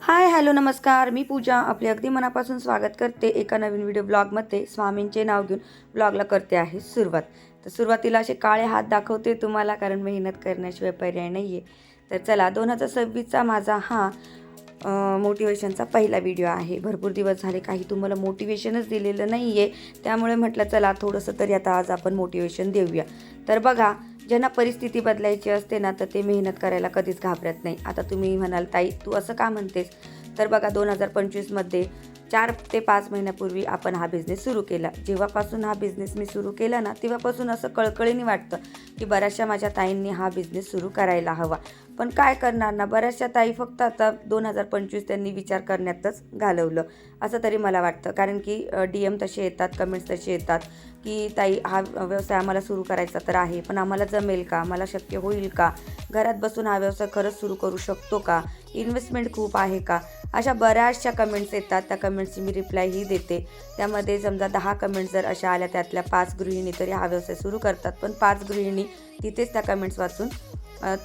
Hi hello नमस्कार, मी पूजा आपले अगदी मनापासून स्वागत करते एका नवीन व्हिडिओ ब्लॉगमध्ये. स्वामींचे नाव घेऊन ब्लॉगला करते आहे सुरुवात. तर सुरुवातीला असे काळे हात दाखवते तुम्हाला, कारण मेहनत करण्याशिवाय पर्याय नाही आहे. तर चला, 2026चा माझा हा मोटिवेशनचा पहिला व्हिडिओ आहे. भरपूर दिवस झाले काही तुम्हाला मोटिवेशनच दिलेलं नाही आहे, त्यामुळे म्हटलं चला थोडंसं तरी आता आज आपण मोटिवेशन देऊया. तर बघा, ज्यांना परिस्थिती बदलायची असते ना, तर ते मेहनत करायला कधीच घाबरत नाही. आता तुम्ही म्हणाल ताई तू असं का म्हणतेस, तर बघा 2025मध्ये 4 ते 5 महिन्यापूर्वी आपण हा बिझनेस सुरू केला. जेव्हापासून हा बिझनेस मी सुरू केला ना, तेव्हापासून असं कळकळीने वाटतं की बऱ्याचशा माझ्या ताईंनी हा बिझनेस सुरू करायला हवा. पण काय करणार ना, बऱ्याचशा ताई फक्त आता 2025 त्यांनी विचार करण्यातच घालवलं असं तरी मला वाटतं. कारण की DM तसे येतात, कमेंट्स तसे येतात की ताई हा व्यवसाय आम्हाला सुरू करायचा तर आहे, पण आम्हाला जमेल का, मला शक्य होईल का, घरात बसून हा व्यवसाय खरंच सुरू करू शकतो का, इन्व्हेस्टमेंट खूप आहे का, अशा बऱ्याचशा कमेंट्स येतात. त्या कमेंट्सची मी रिप्लायही देते. त्यामध्ये समजा 10 कमेंट्स जर अशा आल्या, त्यातल्या 5 गृहिणी तरी हा व्यवसाय सुरू करतात, पण 5 गृहिणी तिथेच त्या कमेंट्स वाचून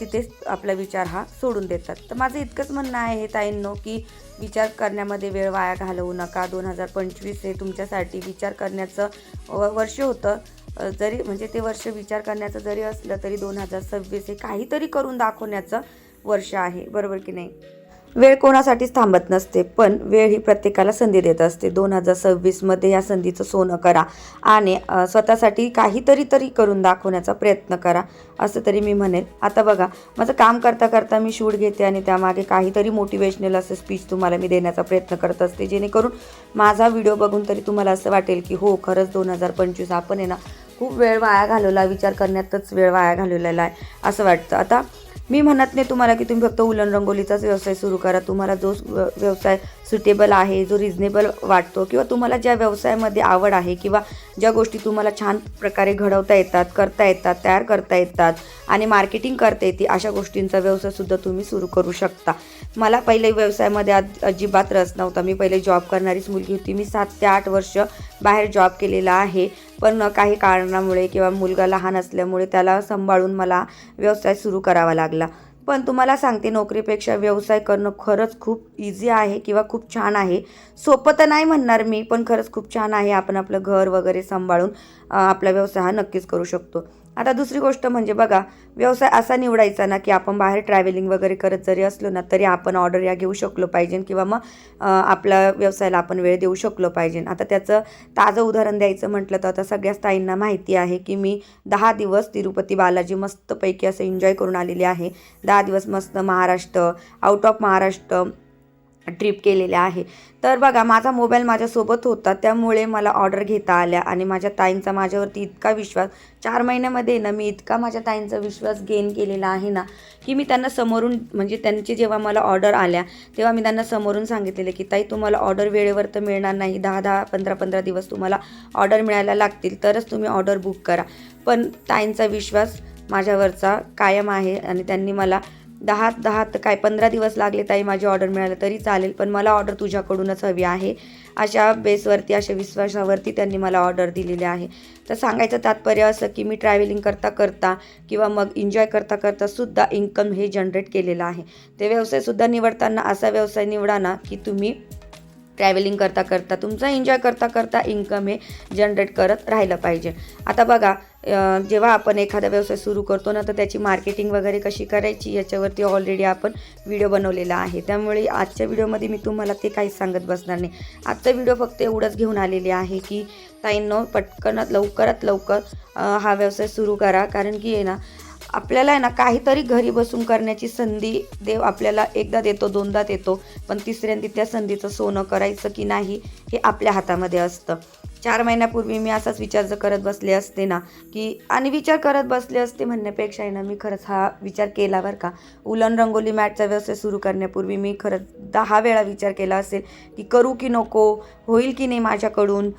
तिथेच आपला विचार हा सोडून देतात. तर माझं इतकंच म्हणणं आहे ताईंनो, की विचार करण्यामध्ये वेळ वाया घालवू नका. 2025 हे तुमच्यासाठी विचार करण्याचं वर्ष होतं. जरी म्हणजे ते वर्ष विचार करण्याचं जरी असलं, तरी 2026 हे काहीतरी करून दाखवण्याचं वर्ष आहे, बरोबर की नाही. वेळ कोणासाठीच थांबत नसते, पण वेळ ही प्रत्येकाला संधी देत असते. 2026मध्ये या संधीचं सोनं करा आणि स्वतःसाठी काहीतरी करून दाखवण्याचा प्रयत्न करा, असं तरी मी म्हणेन. आता बघा, माझं काम करता करता मी शूट घेते आणि त्यामागे काहीतरी मोटिवेशनल असं स्पीच तुम्हाला मी देण्याचा प्रयत्न करत असते, जेणेकरून माझा व्हिडिओ बघून तरी तुम्हाला असं वाटेल की हो, खरंच 2025 आपण आहे ना खूप वेळ वाया घालवला, विचार करण्यातच वेळ वाया घालवलेला आहे असं वाटतं. आता मी म्हणत नाही तुम्हाला की तुम्ही फक्त उलन रंगोलीचाच व्यवसाय सुरू करा. तुम्हाला जो व्यवसाय सुटेबल आहे, जो रिजनेबल वाटतो, किंवा तुम्हाला ज्या व्यवसायामध्ये आवड आहे, किंवा ज्या गोष्टी तुम्हाला छान प्रकारे घडवता येतात, करता येतात, तयार करता येतात आणि मार्केटिंग करता येते, अशा गोष्टींचा व्यवसायसुद्धा तुम्ही सुरू करू शकता. मला पहिले व्यवसायामध्ये अजिबात रस नव्हता. मी पहिले जॉब करणारीच मुलगी होती. मी 7 ते 8 वर्ष बाहेर जॉब केलेला आहे, पण काही कारणामुळे किंवा मुलगा लहान असल्यामुळे त्याला सांभाळून मला व्यवसाय सुरू करावा लागला. पण तुम्हाला सांगते, नोकरीपेक्षा व्यवसाय करणं खरंच खूप इझी आहे किंवा खूप छान आहे. सोपं तर नाही म्हणणार मी, पण खरंच खूप छान आहे. आपण आपलं घर वगैरे सांभाळून आपला व्यवसाय हा नक्कीच करू शकतो. आता दुसरी गोष्ट म्हणजे बघा, व्यवसाय असा निवडायचा ना, की आपण बाहेर ट्रॅव्हलिंग वगैरे करत जरी असलो ना, तरी आपण ऑर्डर या घेऊ शकलो पाहिजे, किंवा मग आपल्या व्यवसायाला आपण वेळ देऊ शकलो पाहिजे. आता त्याचं ताजं उदाहरण द्यायचं म्हटलं तर आता सगळ्याच ताईंना माहिती आहे की मी 10 दिवस तिरुपती बालाजी मस्तपैकी असं एन्जॉय करून आलेली आहे. 10 दिवस मस्त Maharashtra, out of Maharashtra trip केलेल्या आहे. तर बघा, माझा मोबाईल माझ्यासोबत होता, त्यामुळे मला ऑर्डर घेता आल्या आणि माझ्या ताईंचा माझ्यावरती इतका विश्वास, 4 महिन्यामध्ये ना मी इतका माझ्या ताईंचा विश्वास गेन केलेला आहे ना, की मी त्यांना समोरून, म्हणजे त्यांची जेव्हा मला ऑर्डर आल्या तेव्हा मी त्यांना समोरून सांगितलेलं की ताई, तुम्हाला ऑर्डर वेळेवर तर मिळणार नाही, 10-10, 15-15 दिवस तुम्हाला ऑर्डर मिळायला लागतील, तरच तुम्ही ऑर्डर बुक करा. पण ताईंचा विश्वास माझ्यावरचा कायम आहे आणि त्यांनी मला 10 तर काय 15 दिवस लागले ताई माझी ऑर्डर मिळायला तरी चालेल, पण मला ऑर्डर तुझ्याकडूनच हवी आहे, अशा बेसवरती, अशा विश्वासावरती त्यांनी मला ऑर्डर दिलेली आहे. तर सांगायचं तात्पर्य असं की मी ट्रॅव्हलिंग करता करता किंवा मग एन्जॉय करता करता सुद्धा इन्कम हे जनरेट केलेलं आहे. ते व्यवसायसुद्धा निवडताना असा व्यवसाय निवडा ना, की तुम्ही ट्रॅव्हलिंग करता करता, तुमचा एन्जॉय करता करता इन्कम हे जनरेट करत राहिलं पाहिजे. आता बघा, जेव्हा आपण एखादा व्यवसाय सुरू करतो ना, तर त्याची मार्केटिंग वगैरे कशी करायची याच्यावरती ऑलरेडी आपण व्हिडिओ बनवलेला आहे. त्यामुळे आजच्या व्हिडिओमध्ये मी तुम्हाला ते काहीच सांगत बसणार नाही. आजचा व्हिडिओ फक्त एवढंच घेऊन आलेले आहे की ताईंनो, पटकन लवकरात लवकर हा व्यवसाय सुरू करा. कारण की आहे ना, आपल्याला आहे ना काहीतरी घरी बसून करण्याची संधी देव आपल्याला एकदा देतो, दोनदा देतो, पण तिसऱ्यांदा त्या संधीचं सोनं करायचं की नाही हे आपल्या हातामध्ये असतं. 4 महिन्यापूर्वी मी असाच विचार जर करत बसले असते ना, की आणि विचार करत बसले असते म्हणण्यापेक्षा आहे ना, मी खरंच हा विचार केला बरं का. उलन रंगोली मॅटचा व्यवसाय सुरू करण्यापूर्वी मी खरंच 10 वेळा विचार केला असेल की करू की नको, होईल की नाही माझ्याकडून,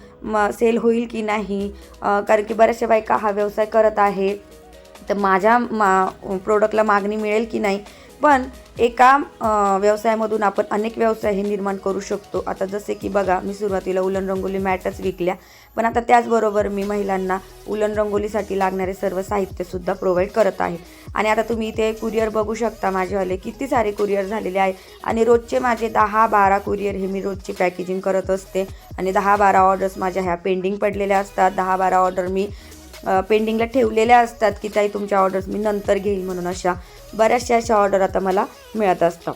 सेल होईल की नाही, कारण की बऱ्याचशा बायका हा व्यवसाय करत आहे, तर माझ्या प्रोडक्टला मागणी मिळेल की नाही. पण एका व्यवसायामधून आपण अनेक व्यवसाय हे निर्माण करू शकतो. आता जसे की बघा, मी सुरुवातीला उलन रंगोली मॅटच विकल्या, पण आता त्याचबरोबर मी महिलांना उलन रंगोलीसाठी लागणारे सर्व साहित्यसुद्धा प्रोव्हाइड करत आहे. आणि आता तुम्ही इथे कुरिअर बघू शकता, माझेवाले किती सारे कुरिअर झालेले आहे. आणि रोजचे माझे 10-12 कुरिअर हे मी रोजची पॅकेजिंग करत असते. आणि 10-12 ऑर्डर्स माझ्या ह्या पेंडिंग पडलेल्या असतात. 10-12 ऑर्डर मी पेंडिंगला ठेवलेल्या असतात की ताई तुमच्या ऑर्डर्स मी नंतर घेईल म्हणून. अशा बऱ्याचशा अशा ऑर्डर आता मला मिळत असतात.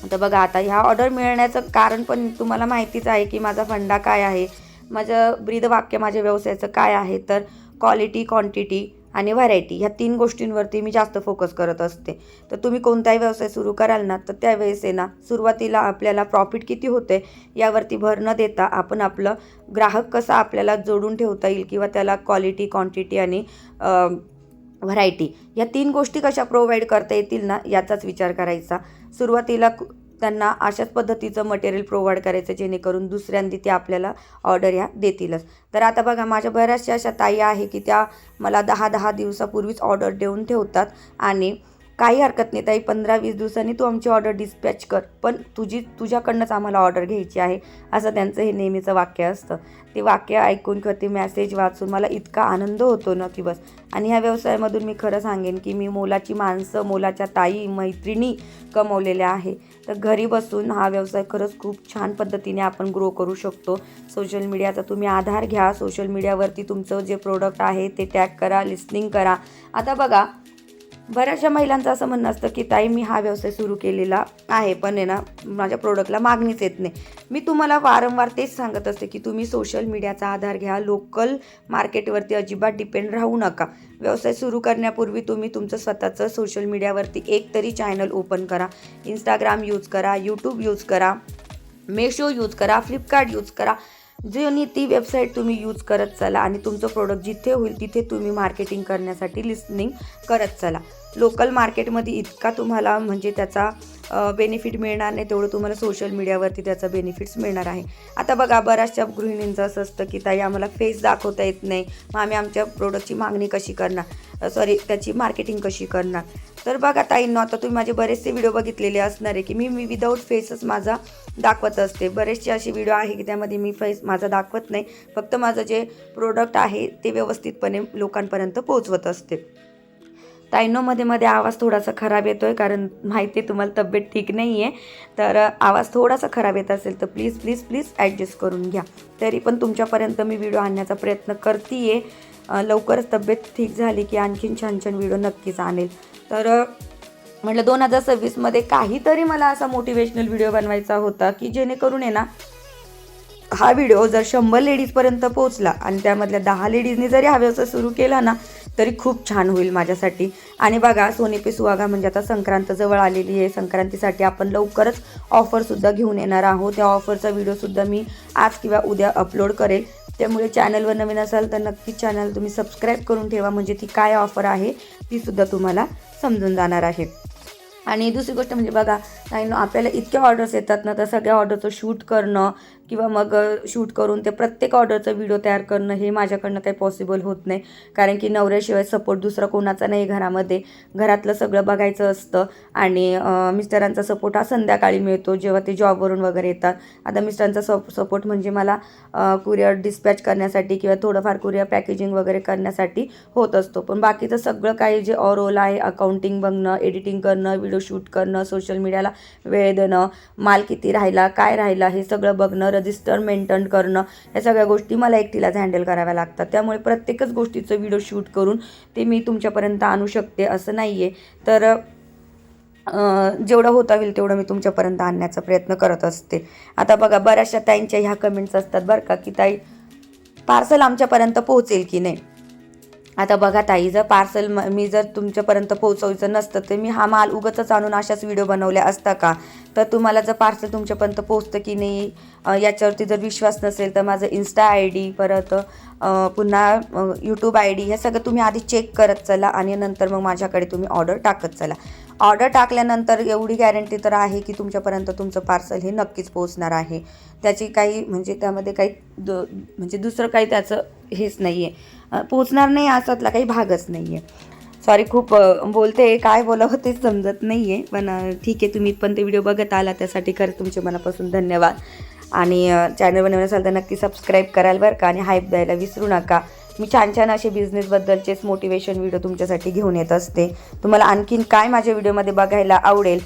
आता बघा, आता ह्या ऑर्डर मिळण्याचं कारण पण तुम्हाला माहितीच आहे की माझा फंडा काय आहे, माझं ब्रीदवाक्य माझ्या व्यवसायाचं काय आहे. तर क्वालिटी, क्वांटिटी आणि व्हरायटी ह्या 3 गोष्टींवरती मी जास्त फोकस करत असते. तर तुम्ही कोणताही व्यवसाय सुरू कराल ना, तर त्यावेळेस आहे ना, सुरुवातीला आपल्याला प्रॉफिट किती होते यावरती भर न देता आपण आपलं ग्राहक कसा आपल्याला जोडून ठेवता येईल किंवा त्याला क्वालिटी, क्वांटिटी आणि व्हरायटी या 3 गोष्टी कशा प्रोव्हाइड करता येतील ना, याचाच विचार करायचा. सुरुवातीला त्यांना अशाच पद्धतीचं मटेरियल प्रोव्हाइड करायचं जेणेकरून दुसऱ्यांदी ते आपल्याला ऑर्डर ह्या देतीलच. तर आता बघा, माझ्या बऱ्याचशा अशा ताई आहे की त्या मला 10-10 दिवसापूर्वीच ऑर्डर देऊन ठेवतात आणि काही हरकत नाही ताई, 15-20 दिवसांनी तू आमची ऑर्डर डिस्पॅच कर, पण तुझ्याकडनंच आम्हाला ऑर्डर घ्यायची आहे, असं त्यांचं हे नेहमीचं वाक्य असतं. ते वाक्य ऐकून किंवा ते मेसेज वाचून मला इतका आनंद होतो ना की बस. आणि ह्या व्यवसायामधून मी खरं सांगेन की मी मोलाची माणसं, मोलाच्या ताई, मैत्रिणी कमवलेल्या आहे. तर घरी बसून हा व्यवसाय खरंच खूप छान पद्धतीने आपण ग्रो करू शकतो. सोशल मीडियाचा तुम्ही आधार घ्या. सोशल मीडियावरती तुमचं जे प्रोडक्ट आहे ते टॅग करा, लिस्निंग करा. आता बघा, बऱ्याचशा महिलांचं असं म्हणणं असतं की ताई मी हा व्यवसाय सुरू केलेला आहे, पण आहे ना माझ्या प्रोडक्टला मागणीच येत नाही. मी तुम्हाला वारंवार तेच सांगत असते की तुम्ही सोशल मीडियाचा आधार घ्या. लोकल मार्केटवरती अजिबात डिपेंड राहू नका. व्यवसाय सुरू करण्यापूर्वी तुम्ही तुमचं स्वतःचं सोशल मीडियावरती एक तरी चॅनल ओपन करा. इंस्टाग्राम यूज करा, यूट्यूब यूज करा, मेशो यूज करा, फ्लिपकार्ट यूज करा. जी ती वेबसाईट तुम्ही यूज करत चला आणि तुमचं प्रोडक्ट जिथे होईल तिथे तुम्ही मार्केटिंग करण्यासाठी लिस्निंग करत चला. लोकल मार्केटमध्ये इतका तुम्हाला म्हणजे त्याचा बेनिफिट मिळणार नाही तेवढं तुम्हाला सोशल मीडियावरती त्याचा बेनिफिट्स मिळणार आहे. आता बघा, बऱ्याचशा गृहिणींचं असं असतं की ताई आम्हाला फेस दाखवता येत नाही, मग आम्ही आमच्या प्रोडक्टची मागणी कशी करणार, त्याची मार्केटिंग कशी करणार. तर बघा ताईंनो, आता तुम्ही माझे बरेचसे व्हिडिओ बघितलेले असणार आहे की मी विदाऊट फेसच माझा दाखवत असते. बरेचसे असे व्हिडिओ आहे की त्यामध्ये मी फेस माझा दाखवत नाही, फक्त माझं जे प्रोडक्ट आहे ते व्यवस्थितपणे लोकांपर्यंत पोहोचवत असते. ताईंनो, मध्ये आवाज थोडासा खराब येतो आहे कारण माहिती आहे तुम्हाला तब्येत ठीक नाही आहे, तर आवाज थोडासा खराब येत असेल तर प्लीज प्लीज प्लीज ॲडजस्ट करून घ्या. तरी पण तुमच्यापर्यंत मी व्हिडिओ आणण्याचा प्रयत्न करते आहे. लवकरच तब्येत ठीक झाली की आणखीन छान छान व्हिडिओ नक्कीच आणेल. तर म्हटलं 2026मध्ये काहीतरी मला असा मोटिवेशनल व्हिडिओ बनवायचा होता की जेणेकरून आहे ना, हा व्हिडिओ जर 100 लेडीजपर्यंत पोहोचला आणि त्यामधल्या 10 लेडीजनी जरी हा व्यवसाय सुरू केला ना, तरी खूप छान होईल माझ्यासाठी. आणि बघा, सोने पे सुहागा म्हणजे आता संक्रांत जवळ आलेली आहे. संक्रांतीसाठी आपण लवकरच ऑफरसुद्धा घेऊन येणार आहोत. त्या ऑफरचा व्हिडिओसुद्धा मी आज किंवा उद्या अपलोड करेल. त्यामुळे चॅनलवर नवीन असाल तर नक्की चॅनल तुम्ही सबस्क्राईब करून ठेवा, म्हणजे ती काय ऑफर आहे तीसुद्धा तुम्हाला समजून जाणार आहे. आणि दुसरी गोष्ट म्हणजे बघा ताईंनो, आपल्याला इतक्या ऑर्डर्स येतात ना, तर सगळ्या ऑर्डरचं शूट करणं किंवा मग शूट करून ते प्रत्येक ऑर्डरचं व्हिडिओ तयार करणं हे माझ्याकडनं काही पॉसिबल होत नाही. कारण की नवऱ्याशिवाय सपोर्ट दुसरा कोणाचा नाही घरामध्ये. घरातलं सगळं बघायचं असतं आणि मिस्टरांचा सपोर्ट हा संध्याकाळी मिळतो जेव्हा ते जॉबवरून वगैरे येतात. आता मिस्टरांचा सपोर्ट म्हणजे मला कुरिअर डिस्पॅच करण्यासाठी किंवा थोडंफार कुरिअर पॅकेजिंग वगैरे करण्यासाठी होत असतो. पण बाकीचं सगळं काही जे रोल आहे, अकाउंटिंग बघणं, एडिटिंग करणं, व्हिडिओ शूट करणं, सोशल मीडियाला वेळ देणं, माल किती राहिला, काय राहिला हे सगळं बघणं, रजिस्टर मेंटेन करणं, या सगळ्या गोष्टी मला एकटीलाच हँडल कराव्या लागतात. त्यामुळे प्रत्येकच गोष्टीचं व्हिडिओ शूट करून ते मी तुमच्यापर्यंत आणू शकते असं नाही आहे. तर जेवढं होता होईल तेवढं मी तुमच्यापर्यंत आणण्याचा प्रयत्न करत असते. आता बघा, बऱ्याचशा ताईंच्या ह्या कमेंट्स असतात बरं का की ताई पार्सल आमच्यापर्यंत पोहोचेल की नाही. आता बघा ताई, जर पार्सल मी जर तुमच्यापर्यंत पोहोचवायचं नसतं तर मी हा माल उगाचच आणून अशाच व्हिडिओ बनवल्या असता का. तर तुम्हाला जर पार्सल तुमच्यापर्यंत पोहोचतं की नाही याच्यावरती जर विश्वास नसेल तर माझं इंस्टा ID, परत पुन्हा यूट्यूब ID हे सगळं तुम्ही आधी चेक करत चला आणि नंतर मग माझ्याकडे तुम्ही ऑर्डर टाकत चला. ऑर्डर टाकल्यानंतर एवढी गॅरंटी तर आहे की तुमच्यापर्यंत तुमचं पार्सल हे नक्कीच पोहोचणार आहे. त्याची काही म्हणजे त्यामध्ये काही म्हणजे दुसरं काही त्याचं हेच नाही आहे, पोहोचणार नाही असातला काही भागच नाही आहे. सॉरी खूप बोलते, काय बोलावं तेच समजत नाही आहे, पण ठीक आहे, तुम्ही पण ते व्हिडिओ बघत आला त्यासाठी खरं तुमचे मनापासून धन्यवाद. आणि चॅनल बनवून असाल तर नक्की सबस्क्राईब कराल बरं का, आणि हाईप द्यायला विसरू नका. मी छान छान असे बिझनेसबद्दलचेच मोटिवेशन व्हिडिओ तुमच्यासाठी घेऊन येत असते. तुम्हाला आणखीन काय माझ्या व्हिडिओमध्ये बघायला आवडेल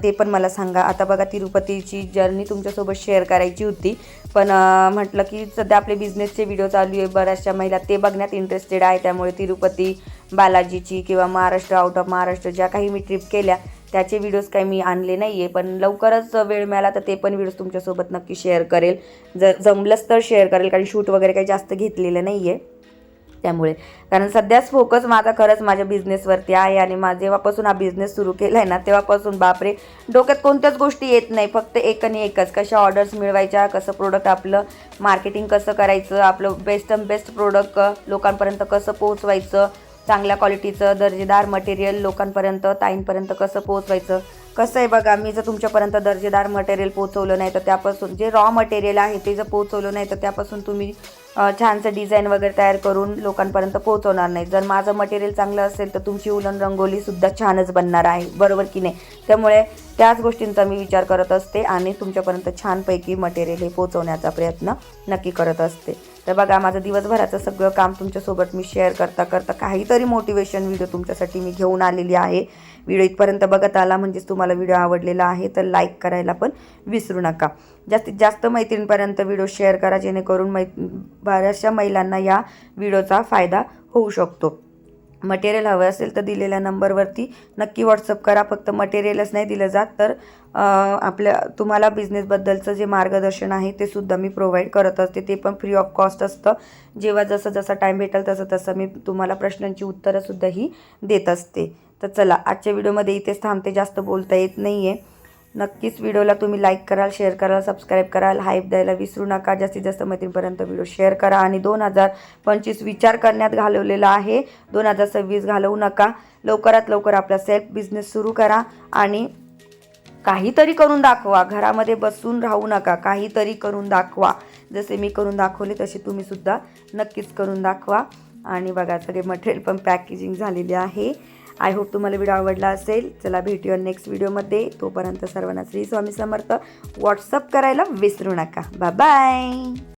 ते पण मला सांगा. आता बघा, तिरुपतीची जर्नी तुमच्यासोबत शेअर करायची होती, पण म्हटलं की सध्या आपले बिझनेसचे व्हिडिओ चालू आहे, बऱ्याचशा महिला ते बघण्यात इंटरेस्टेड आहे. त्यामुळे तिरुपती बालाजीची किंवा महाराष्ट्र, आउट ऑफ महाराष्ट्र ज्या काही मी ट्रिप केल्या त्याचे व्हिडिओज काही मी आणले नाही आहे, पण लवकरच वेळ मिळाला तर ते पण व्हिडिओज तुमच्यासोबत नक्की शेअर करेल. जर जमलंच तर शेअर करेल, कारण शूट वगैरे काही जास्त घेतलेलं नाही आहे त्यामुळे. कारण सध्याच फोकस माझा खरंच माझ्या बिझनेसवरती आहे. आणि जेव्हापासून हा बिझनेस सुरू केला आहे ना, तेव्हापासून बापरे, डोक्यात कोणत्याच गोष्टी येत नाही, फक्त एक आणि एकच, कशा ऑर्डर्स मिळवायच्या, कसं प्रोडक्ट आपलं मार्केटिंग कसं करायचं, आपलं बेस्ट प्रोडक्ट लोकांपर्यंत कसं पोहोचवायचं, चांगल्या क्वालिटीचं दर्जेदार मटेरियल लोकांपर्यंत, ताईंपर्यंत कसं पोहोचवायचं. कसं आहे बघा, मी जर तुमच्यापर्यंत दर्जेदार मटेरियल पोहोचवलं नाही तर त्यापासून, जे रॉ मटेरियल आहे ते जर पोहोचवलं नाही तर त्यापासून तुम्ही छानसं डिझाईन वगैरे तयार करून लोकांपर्यंत पोहोचवणार नाही. जर माझं मटेरियल चांगलं असेल तर तुमची उलन रंगोलीसुद्धा छानच बनणार आहे, बरोबर की नाही. त्यामुळे त्याच गोष्टींचा मी विचार करत असते आणि तुमच्यापर्यंत छानपैकी मटेरियल हे पोहोचवण्याचा प्रयत्न नक्की करत असते. तर बघा, माझं दिवसभराचं सगळं काम तुमच्यासोबत मी शेअर करता करता काहीतरी मोटिवेशन व्हिडिओ तुमच्यासाठी मी घेऊन आलेली आहे. व्हिडिओ इथपर्यंत बघत आला म्हणजेच तुम्हाला व्हिडिओ आवडलेला आहे, तर लाईक करायला पण विसरू नका. जास्तीत जास्त मैत्रिणींपर्यंत व्हिडिओ शेअर करा, जेणेकरून बऱ्याचशा महिलांना या व्हिडिओचा फायदा होऊ शकतो. मटेरियल हवं असेल तर दिलेल्या नंबरवरती नक्की व्हॉट्सअप करा. फक्त मटेरियलच नाही दिलं जात, तर तुम्हाला बिझनेसबद्दलचं जे मार्गदर्शन आहे ते सुद्धा मी प्रोव्हाइड करत असते. ते पण फ्री ऑफ कॉस्ट असतं. जेव्हा जसं टाईम भेटेल तसं मी तुम्हाला प्रश्नांची उत्तरंसुद्धाही देत असते. तर चला, आजच्या व्हिडिओमध्ये इथेच थांबते, जास्त बोलता येत नाही आहे. नक्कीच व्हिडिओला तुम्ही लाईक कराल, शेअर कराल, सबस्क्राईब कराल, हाईप द्यायला विसरू नका. जास्तीत जास्त मैत्रिणीपर्यंत व्हिडिओ शेअर करा. आणि 2025 विचार करण्यात घालवलेला आहे, 2026 घालवू नका. लवकरात लवकर आपला सेल्फ बिझनेस सुरू करा आणि काहीतरी करून दाखवा. घरामध्ये बसून राहू नका, काहीतरी करून दाखवा. जसे मी करून दाखवले तसे तुम्ही सुद्धा नक्कीच करून दाखवा. आणि बघा, सगळे मटेरियल पण पॅकेजिंग झालेले आहे. आय होप तुम्हाला व्हिडिओ आवडला असेल. चला, भेटूया नेक्स्ट व्हिडिओमध्ये. तोपर्यंत सर्वांना श्री स्वामी समर्थ. व्हॉट्सअप करायला विसरू नका. Bye bye.